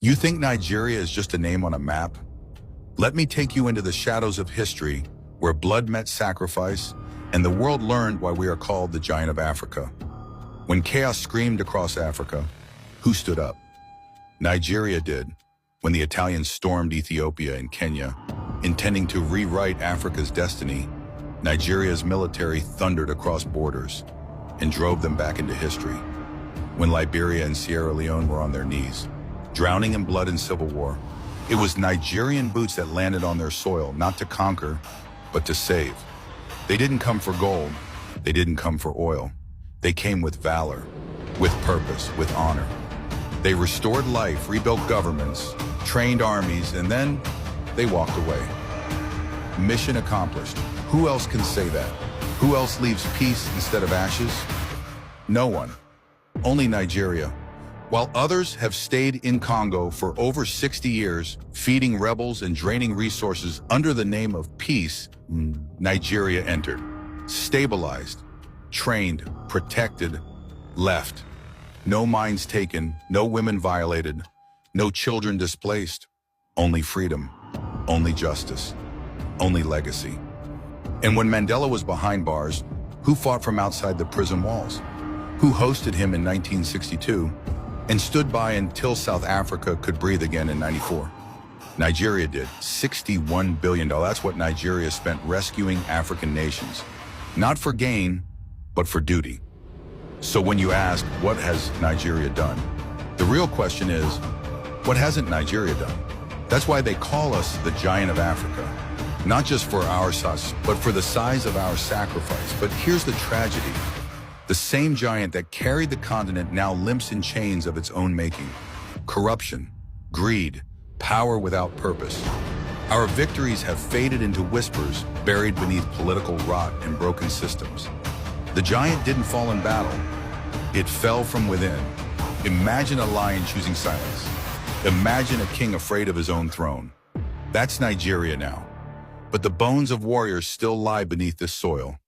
You think Nigeria is just a name on a map? Let me take you into the shadows of history, where blood met sacrifice, and the world learned why we are called the Giant of Africa. When chaos screamed across Africa, who stood up? Nigeria did, when the Italians stormed Ethiopia and Kenya, intending to rewrite Africa's destiny. Nigeria's military thundered across borders and drove them back into history. When Liberia and Sierra Leone were on their knees, drowning in blood and civil war, it was Nigerian boots that landed on their soil, not to conquer, but to save. They didn't come for gold. They didn't come for oil. They came with valor, with purpose, with honor. They restored life, rebuilt governments, trained armies, and then they walked away. Mission accomplished. Who else can say that? Who else leaves peace instead of ashes? No one. Only Nigeria. While others have stayed in Congo for over 60 years, feeding rebels and draining resources under the name of peace, Nigeria entered, stabilized, trained, protected, left. No mines taken, no women violated, no children displaced. Only freedom, only justice, only legacy. And when Mandela was behind bars, who fought from outside the prison walls? Who hosted him in 1962 and stood by until South Africa could breathe again in '94? Nigeria did. $61 billion. That's what Nigeria spent rescuing African nations. Not for gain, but for duty. So when you ask, what has Nigeria done? The real question is, what hasn't Nigeria done? That's why they call us the Giant of Africa. Not just for our size, but for the size of our sacrifice. But here's the tragedy. The same giant that carried the continent now limps in chains of its own making. Corruption, greed, power without purpose. Our victories have faded into whispers buried beneath political rot and broken systems. The giant didn't fall in battle. It fell from within. Imagine a lion choosing silence. Imagine a king afraid of his own throne. That's Nigeria now. But the bones of warriors still lie beneath this soil.